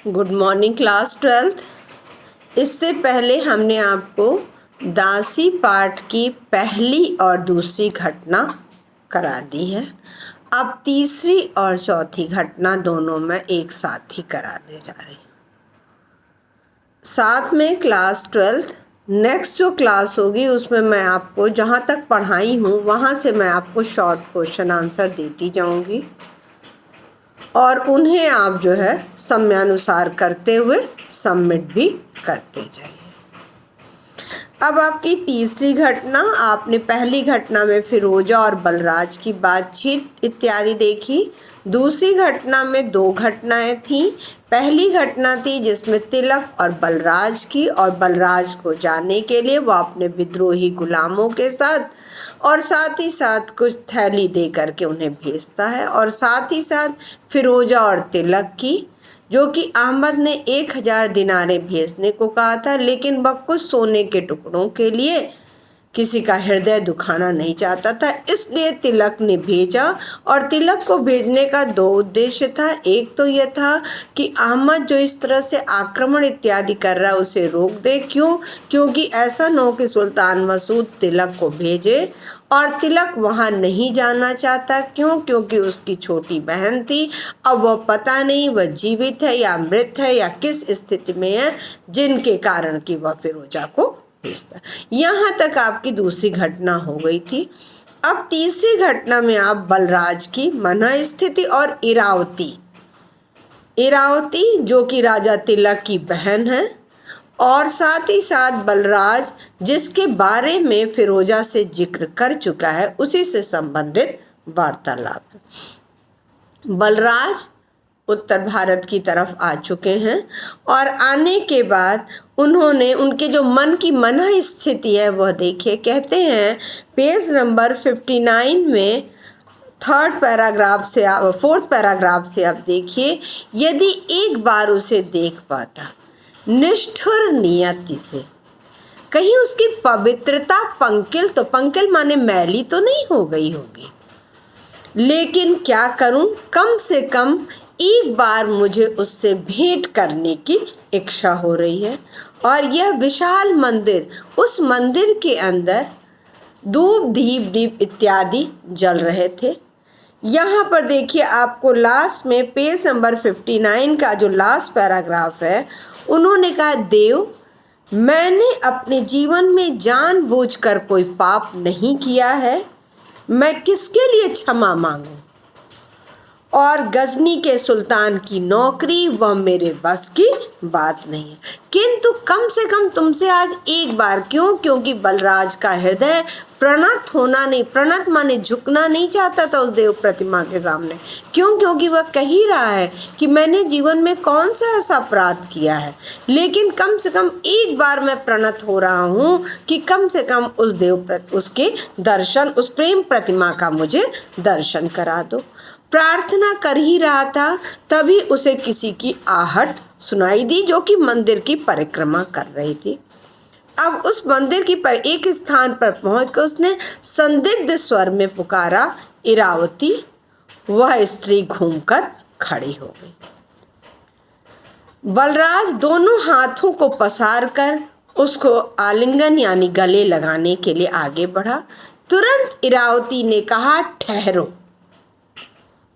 Good morning class 12th। इससे पहले हमने आपको दासी पाठ की पहली और दूसरी घटना करा दी है। अब तीसरी और चौथी घटना दोनों में एक साथ ही कराने जा रही। साथ में क्लास 12th नेक्स्ट जो क्लास होगी उसमें मैं आपको जहाँ तक पढ़ाई हूँ वहाँ से मैं आपको शॉर्ट क्वेश्चन आंसर देती जाऊँगी और उन्हें आप जो है समयानुसार करते हुए सबमिट भी करते जाइए। अब आपकी तीसरी घटना, आपने पहली घटना में फिरोजा और बलराज की बातचीत इत्यादि देखी। दूसरी घटना में दो घटनाएं थीं। पहली घटना थी जिसमें तिलक और बलराज की, और बलराज को जाने के लिए वो अपने विद्रोही गुलामों के साथ और साथ ही साथ कुछ थैली दे करके उन्हें भेजता है, और साथ ही साथ फिरोजा और तिलक की, जो कि अहमद ने 1000 दिनारे भेजने को कहा था, लेकिन वह कुछ सोने के टुकड़ों के लिए किसी का हृदय दुखाना नहीं चाहता था, इसलिए तिलक ने भेजा। और तिलक को भेजने का दो उद्देश्य था। एक तो यह था कि अहमद जो इस तरह से आक्रमण इत्यादि कर रहा है उसे रोक दे। क्योंकि ऐसा न हो कि सुल्तान मसूद तिलक को भेजे और तिलक वहाँ नहीं जाना चाहता। क्योंकि उसकी छोटी बहन थी। अब वह पता नहीं वह जीवित है या मृत है या किस स्थिति में है, जिनके कारण कि वह फिरोजा को भेजता। यहाँ तक आपकी दूसरी घटना हो गई थी। अब तीसरी घटना में आप बलराज की मनः स्थिति और इरावती जो कि राजा तिलक की बहन है, और साथ ही साथ बलराज जिसके बारे में फिरोजा से जिक्र कर चुका है, उसी से संबंधित वार्तालाप है। बलराज उत्तर भारत की तरफ आ चुके हैं और आने के बाद उन्होंने उनके जो मन की मनः स्थिति है वह देखिए। कहते हैं पेज नंबर 59 में फोर्थ पैराग्राफ से आप देखिए, यदि एक बार उसे देख पाता निष्ठुर नियति से, कहीं उसकी पवित्रता पंकिल माने मैली तो नहीं हो गई होगी, लेकिन क्या करूं, कम से कम एक बार मुझे उससे भेंट करने की इच्छा हो रही है। और यह विशाल मंदिर, उस मंदिर के अंदर धूप दीप इत्यादि जल रहे थे। यहाँ पर देखिए आपको लास्ट में पेज नंबर 59 का जो लास्ट पैराग्राफ है, उन्होंने कहा, देव, मैंने अपने जीवन में जानबूझकर कोई पाप नहीं किया है, मैं किसके लिए क्षमा मांगूं? और गजनी के सुल्तान की नौकरी वह मेरे बस की बात नहीं है, किंतु कम से कम तुमसे आज एक बार, क्योंकि बलराज का हृदय प्रणत माने झुकना नहीं चाहता था उस देव प्रतिमा के सामने। क्योंकि वह कह ही रहा है कि मैंने जीवन में कौन सा ऐसा अपराध किया है, लेकिन कम से कम एक बार मैं प्रणत हो रहा हूँ कि कम से कम उसके दर्शन, उस प्रेम प्रतिमा का मुझे दर्शन करा दो। प्रार्थना कर ही रहा था, तभी उसे किसी की आहट सुनाई दी जो कि मंदिर की परिक्रमा कर रही थी। अब उस मंदिर की एक स्थान पर पहुंचकर उसने संदिग्ध स्वर में पुकारा, इरावती। वह स्त्री घूमकर खड़ी हो गई। बलराज दोनों हाथों को पसार कर उसको आलिंगन यानी गले लगाने के लिए आगे बढ़ा। तुरंत इरावती ने कहा, ठहरो।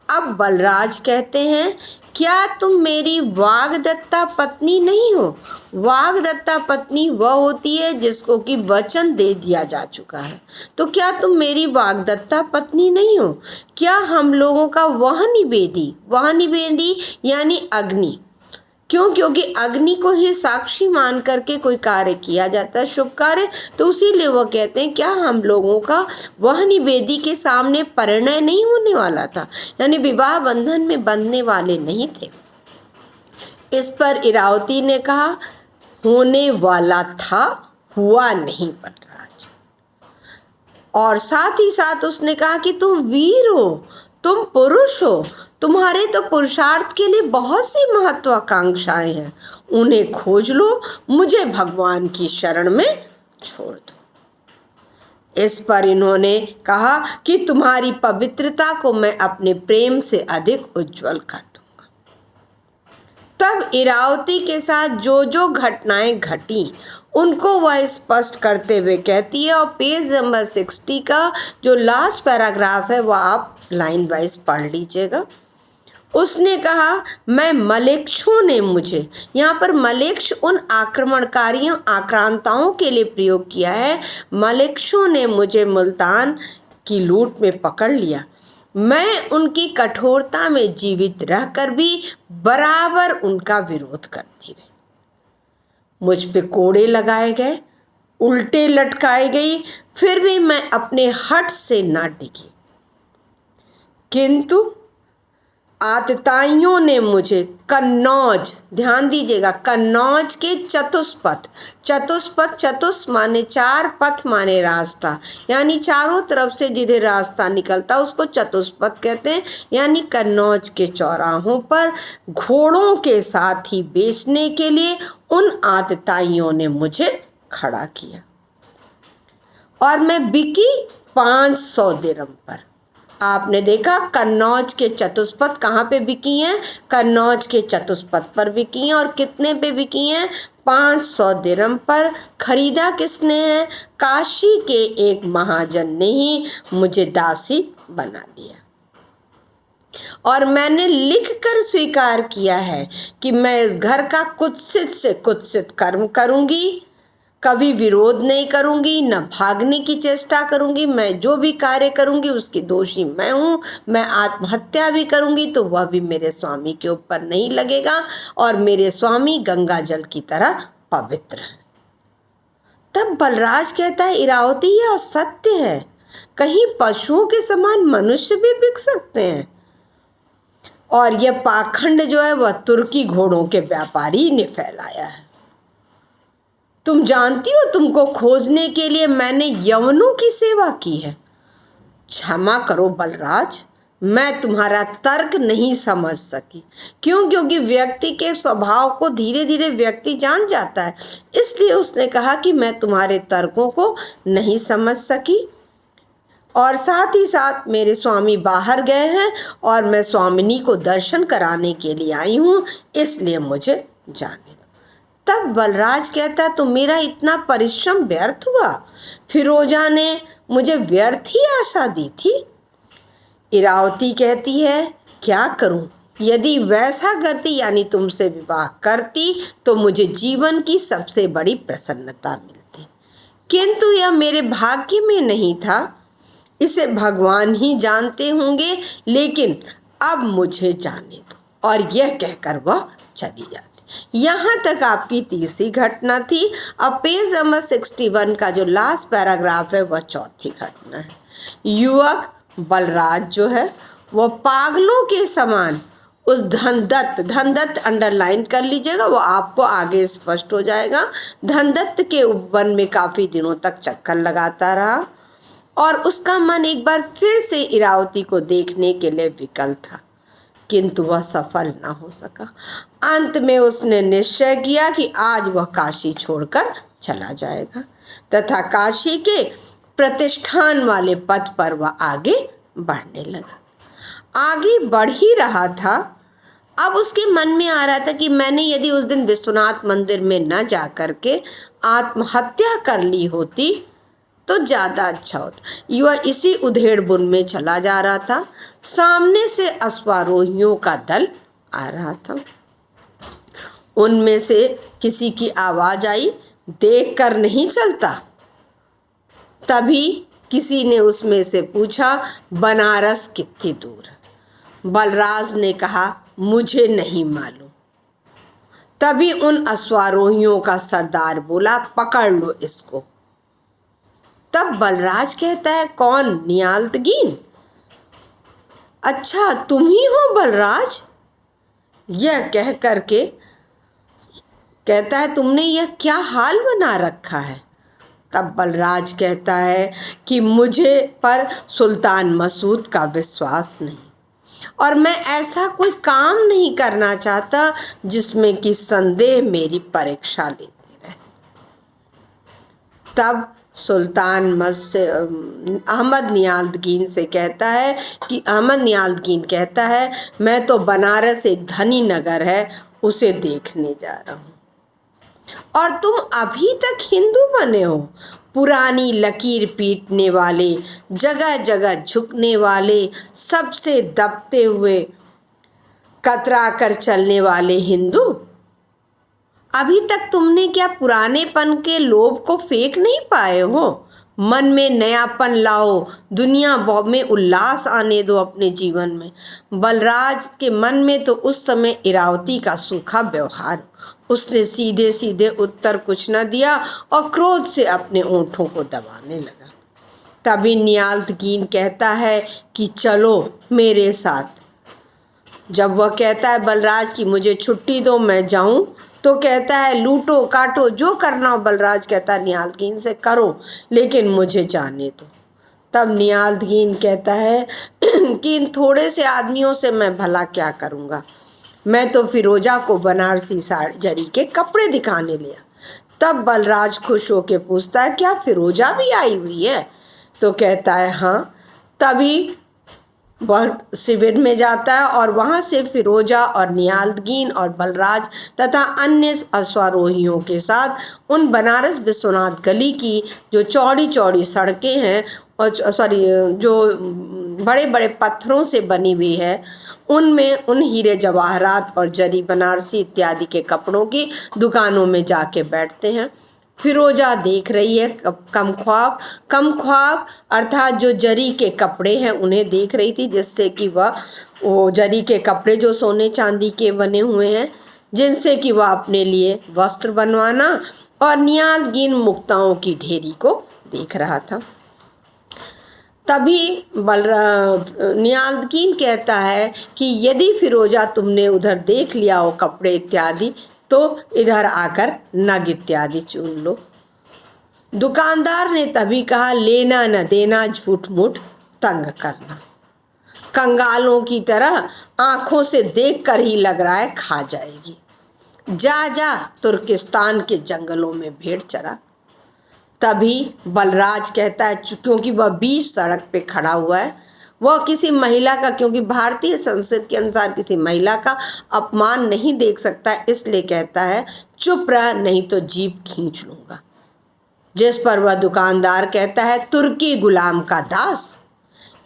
अब बलराज कहते हैं, क्या तुम मेरी वाग्दत्ता पत्नी नहीं हो? वाग्दत्ता पत्नी वह होती है जिसको कि वचन दे दिया जा चुका है। तो क्या तुम मेरी वाग्दत्ता पत्नी नहीं हो? क्या हम लोगों का वह निवेदी यानी अग्नि, क्योंकि अग्नि को ही साक्षी मान करके कोई कार्य किया जाता है, शुभ कार्य, तो इसीलिए वह कहते हैं क्या हम लोगों का वह निवेदी के सामने परिणय नहीं होने वाला था, यानी विवाह बंधन में बंधने वाले नहीं थे। इस पर इरावती ने कहा, होने वाला था, हुआ नहीं बलराज। और साथ ही साथ उसने कहा कि तुम वीर हो, तुम पुरुष हो, तुम्हारे तो पुरुषार्थ के लिए बहुत सी महत्वाकांक्षाएं हैं, उन्हें खोज लो, मुझे भगवान की शरण में छोड़ दो। इस पर इन्होंने कहा कि तुम्हारी पवित्रता को मैं अपने प्रेम से अधिक उज्जवल कर दूंगा। तब इरावती के साथ जो जो घटनाएं घटी उनको वह स्पष्ट करते हुए कहती है। और पेज नंबर 60 का जो लास्ट पैराग्राफ है वह आप लाइन वाइज पढ़ लीजिएगा। उसने कहा, मैं मलेक्षों ने मुझे, यहाँ पर मलेक्ष उन आक्रमणकारियों आक्रांताओं के लिए प्रयोग किया है। मलेक्षों ने मुझे मुल्तान की लूट में पकड़ लिया। मैं उनकी कठोरता में जीवित रहकर भी बराबर उनका विरोध करती रही। मुझ पे कोड़े लगाए गए, उल्टे लटकाई गई, फिर भी मैं अपने हठ से ना डिगी। किंतु आतताइयों ने मुझे कन्नौज, ध्यान दीजिएगा, कन्नौज के चतुष्पथ, चतुष्पथ माने चार, पथ माने रास्ता, यानी चारों तरफ से जिधर रास्ता निकलता उसको चतुष्पथ कहते हैं। यानी कन्नौज के चौराहों पर घोड़ों के साथ ही बेचने के लिए उन आतताइयों ने मुझे खड़ा किया और मैं बिकी 500 दिरहम पर। आपने देखा कन्नौज के चतुष्पथ कहाँ पे बिकी हैं? कन्नौज के चतुष्पथ पर बिकी हैं। और कितने पे बिकी हैं? 500 दिरहम पर। खरीदा किसने है? काशी के एक महाजन ने ही मुझे दासी बना लिया। और मैंने लिखकर स्वीकार किया है कि मैं इस घर का कुत्सित से कुत्सित कर्म करूंगी, कभी विरोध नहीं करूंगी, न भागने की चेष्टा करूंगी। मैं जो भी कार्य करूंगी उसकी दोषी मैं हूँ। मैं आत्महत्या भी करूंगी तो वह भी मेरे स्वामी के ऊपर नहीं लगेगा और मेरे स्वामी गंगा जल की तरह पवित्र है। तब बलराज कहता है, इरावती यह असत्य है, कहीं पशुओं के समान मनुष्य भी बिक सकते हैं। और यह पाखंड जो है वह तुर्की घोड़ों के व्यापारी ने फैलाया है। तुम जानती हो तुमको खोजने के लिए मैंने यवनों की सेवा की है। क्षमा करो बलराज, मैं तुम्हारा तर्क नहीं समझ सकी। क्यों? क्योंकि व्यक्ति के स्वभाव को धीरे धीरे व्यक्ति जान जाता है। इसलिए उसने कहा कि मैं तुम्हारे तर्कों को नहीं समझ सकी। और साथ ही साथ मेरे स्वामी बाहर गए हैं और मैं स्वामिनी को दर्शन कराने के लिए आई हूँ, इसलिए मुझे जाने दो। तब बलराज कहता, तो मेरा इतना परिश्रम व्यर्थ हुआ? फिरोजा ने मुझे व्यर्थ ही आशा दी थी। इरावती कहती है, क्या करूं? यदि वैसा करती यानी तुमसे विवाह करती तो मुझे जीवन की सबसे बड़ी प्रसन्नता मिलती, किंतु यह मेरे भाग्य में नहीं था। इसे भगवान ही जानते होंगे, लेकिन अब मुझे जाने दो। और यह कहकर वह चली जाती। यहाँ तक आपकी तीसरी घटना थी। अब पेज नंबर 61 का जो लास्ट पैराग्राफ है वह चौथी घटना है। युवक बलराज जो है वह पागलों के समान उस धनदत्त अंडरलाइन कर लीजिएगा, वो आपको आगे स्पष्ट हो जाएगा। धनदत्त के वन में काफ़ी दिनों तक चक्कर लगाता रहा और उसका मन एक बार फिर से इरावती को देखने के लिए विकल था, किंतु वह सफल न हो सका। अंत में उसने निश्चय किया कि आज वह काशी छोड़कर चला जाएगा तथा काशी के प्रतिष्ठान वाले पथ पर वह आगे बढ़ने लगा। आगे बढ़ ही रहा था, अब उसके मन में आ रहा था कि मैंने यदि उस दिन विश्वनाथ मंदिर में न जा करके आत्महत्या कर ली होती तो ज़्यादा अच्छा होता। वह इसी उधेड़बुन में चला जा रहा था। सामने से अश्वारोहियों का दल आ रहा था। उनमें से किसी की आवाज़ आई, देख कर नहीं चलता? तभी किसी ने उसमें से पूछा, बनारस कितनी दूर है? बलराज ने कहा, मुझे नहीं मालूम। तभी उन अश्वारोहियों का सरदार बोला, पकड़ लो इसको। तब बलराज कहता है, कौन? नियालतगीन? अच्छा तुम ही हो बलराज? यह कह करके कहता है, तुमने यह क्या हाल बना रखा है? तब बलराज कहता है कि मुझे पर सुल्तान मसूद का विश्वास नहीं और मैं ऐसा कोई काम नहीं करना चाहता जिसमें कि संदेह मेरी परीक्षा लेते रहे। तब सुल्तान अहमद नियाज़ से कहता है कि अहमद नियाज़ कहता है, मैं तो बनारस एक धनी नगर है, उसे देखने जा रहा हूँ और तुम अभी तक हिंदू बने हो। पुरानी लकीर पीटने वाले, जगह जगह झुकने वाले, सबसे दबते हुए कतरा कर चलने वाले हिंदू, अभी तक तुमने क्या पुरानेपन के लोभ को फेंक नहीं पाए हो? मन में नयापन लाओ, दुनिया में उल्लास आने दो अपने जीवन में। बलराज के मन में तो उस समय इरावती का सूखा व्यवहार, उसने सीधे सीधे उत्तर कुछ न दिया और क्रोध से अपने ओंठों को दबाने लगा। तभी नियाज़ कहता है कि चलो मेरे साथ। जब वह कहता है बलराज की मुझे छुट्टी दो, मैं जाऊं, तो कहता है लूटो काटो जो करना हो। बलराज कहता है नियाज़ से करो, लेकिन मुझे जाने दो। तब नियाज़ कहता है कि इन थोड़े से आदमियों से मैं भला क्या करूँगा, मैं तो फिरोजा को बनारसी जरी के कपड़े दिखाने लिया। तब बलराज खुश होकर पूछता है क्या फिरोजा भी आई हुई है? तो कहता है हाँ। तभी वह शिविर में जाता है और वहाँ से फिरोजा और नियाज़ और बलराज तथा अन्य अश्वारोहियों के साथ उन बनारस विश्वनाथ गली की जो चौड़ी चौड़ी सड़कें हैं और जो बड़े बड़े पत्थरों से बनी हुई है, उनमें उन हीरे जवाहरात और जरी बनारसी इत्यादि के कपड़ों की दुकानों में जाके बैठते हैं। फिरोजा देख रही है कम ख्वाब अर्थात जो जरी के कपड़े हैं उन्हें देख रही थी, जिससे कि वो जरी के कपड़े जो सोने चांदी के बने हुए हैं, जिनसे कि वह अपने लिए वस्त्र बनवाना, और नियाज़ मुक्ताओं की ढेरी को देख रहा था। तभी नियाज़ कहता है कि यदि फिरोजा तुमने उधर देख लिया हो कपड़े इत्यादि, तो इधर आकर नग इत्यादि चुन लो। दुकानदार ने तभी कहा लेना न देना झूठ मूठ तंग करना, कंगालों की तरह आंखों से देखकर ही लग रहा है खा जाएगी। जा जा तुर्किस्तान के जंगलों में भेड़ चरा। तभी बलराज कहता है, क्योंकि वह बीच सड़क पे खड़ा हुआ है, वह किसी महिला का, क्योंकि भारतीय संस्कृति के अनुसार किसी महिला का अपमान नहीं देख सकता, इसलिए कहता है चुप रह नहीं तो जीभ खींच लूंगा। जिस पर वह दुकानदार कहता है तुर्की गुलाम का दास।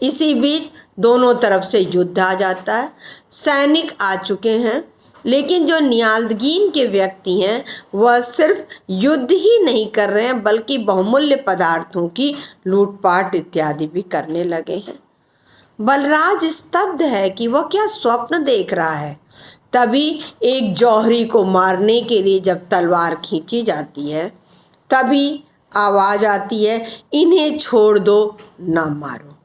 इसी बीच दोनों तरफ से युद्ध आ जाता है। सैनिक आ चुके हैं, लेकिन जो नियाज़ के व्यक्ति हैं वह सिर्फ युद्ध ही नहीं कर रहे हैं, बल्कि बहुमूल्य पदार्थों की लूटपाट इत्यादि भी करने लगे हैं। बलराज स्तब्ध है कि वह क्या स्वप्न देख रहा है। तभी एक जौहरी को मारने के लिए जब तलवार खींची जाती है, तभी आवाज आती है इन्हें छोड़ दो ना मारो,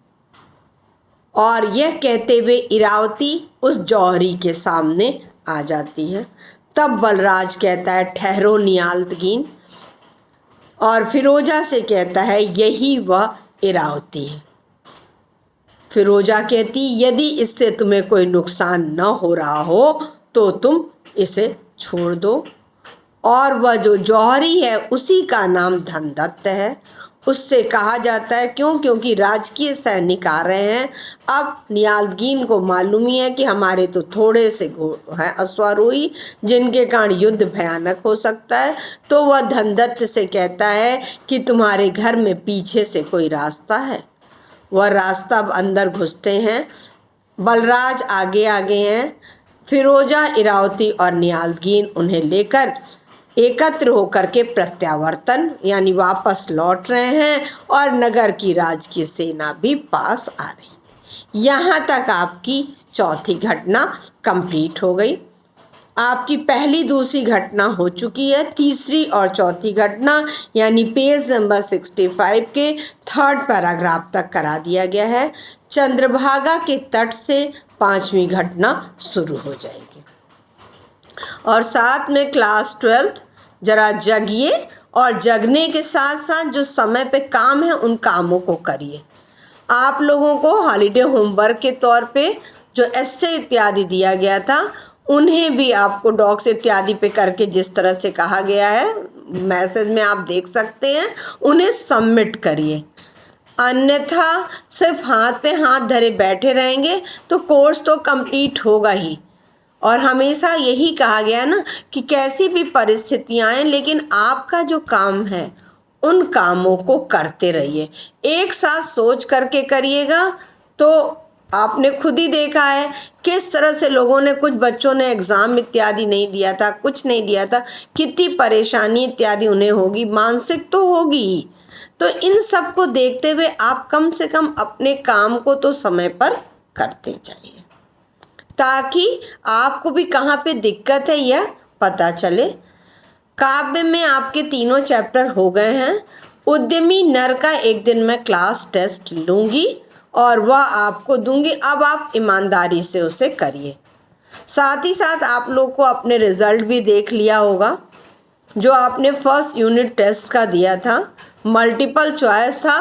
और यह कहते हुए इरावती उस जौहरी के सामने आ जाती है। तब बलराज कहता है ठहरो नियाज़, और फिरोजा से कहता है यही वह इरावती है। फिरोजा कहती यदि इससे तुम्हें कोई नुकसान न हो रहा हो तो तुम इसे छोड़ दो। और वह जो जौहरी है उसी का नाम धनदत्त है। उससे कहा जाता है क्योंकि राजकीय सैनिक आ रहे हैं। अब नियाज़ को मालूम ही है कि हमारे तो थोड़े से हैं अश्वारोही, जिनके कारण युद्ध भयानक हो सकता है, तो वह धनदत्त से कहता है कि तुम्हारे घर में पीछे से कोई रास्ता है। वह रास्ता अब अंदर घुसते हैं। बलराज आगे आगे हैं। फिरोजा, इरावती और नियाज़ उन्हें लेकर एकत्र होकर के प्रत्यावर्तन यानी वापस लौट रहे हैं, और नगर की राजकीय सेना भी पास आ रही है। यहाँ तक आपकी चौथी घटना कंप्लीट हो गई। आपकी पहली दूसरी घटना हो चुकी है। तीसरी और चौथी घटना यानी पेज नंबर 65 के 3rd पैराग्राफ तक करा दिया गया है। चंद्रभागा के तट से 5वीं घटना शुरू हो जाएगी। और साथ में क्लास 12th जरा जगिए, और जगने के साथ साथ जो समय पे काम है उन कामों को करिए। आप लोगों को हॉलीडे होमवर्क के तौर पे जो एस्से इत्यादि दिया गया था, उन्हें भी आपको डॉग्स इत्यादि पे करके जिस तरह से कहा गया है मैसेज में आप देख सकते हैं, उन्हें सबमिट करिए। अन्यथा सिर्फ हाथ पे हाथ धरे बैठे रहेंगे तो कोर्स तो कंप्लीट होगा ही। और हमेशा यही कहा गया ना कि कैसी भी परिस्थितियाँ आएं, लेकिन आपका जो काम है उन कामों को करते रहिए। एक साथ सोच करके करिएगा तो आपने खुद ही देखा है किस तरह से लोगों ने, कुछ बच्चों ने एग्ज़ाम इत्यादि नहीं दिया था, कुछ नहीं दिया था, कितनी परेशानी इत्यादि उन्हें होगी, मानसिक तो होगी ही। तो इन सब को देखते हुए आप कम से कम अपने काम को तो समय पर करते जाइए, ताकि आपको भी कहाँ पे दिक्कत है यह पता चले। काव्य में आपके 3 चैप्टर हो गए हैं। उद्यमी नर का एक दिन मैं क्लास टेस्ट लूँगी और वह आपको दूंगी। अब आप ईमानदारी से उसे करिए। साथ ही साथ आप लोग को अपने रिज़ल्ट भी देख लिया होगा। जो आपने फर्स्ट यूनिट टेस्ट का दिया था, मल्टीपल चॉइस था,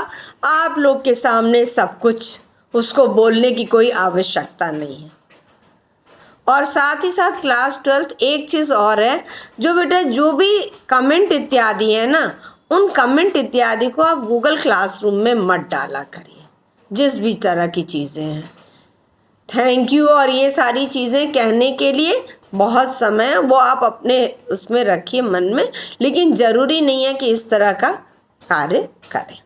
आप लोग के सामने सब कुछ, उसको बोलने की कोई आवश्यकता नहीं है। और साथ ही साथ क्लास 12 एक चीज़ और है, जो बेटा जो भी कमेंट इत्यादि है ना, उन कमेंट इत्यादि को आप गूगल क्लासरूम में मत डाला करिए, जिस भी तरह की चीज़ें हैं। Thank you. और ये सारी चीज़ें कहने के लिए बहुत समय है, वो आप अपने उसमें रखिए मन में, लेकिन ज़रूरी नहीं है कि इस तरह का कार्य करें।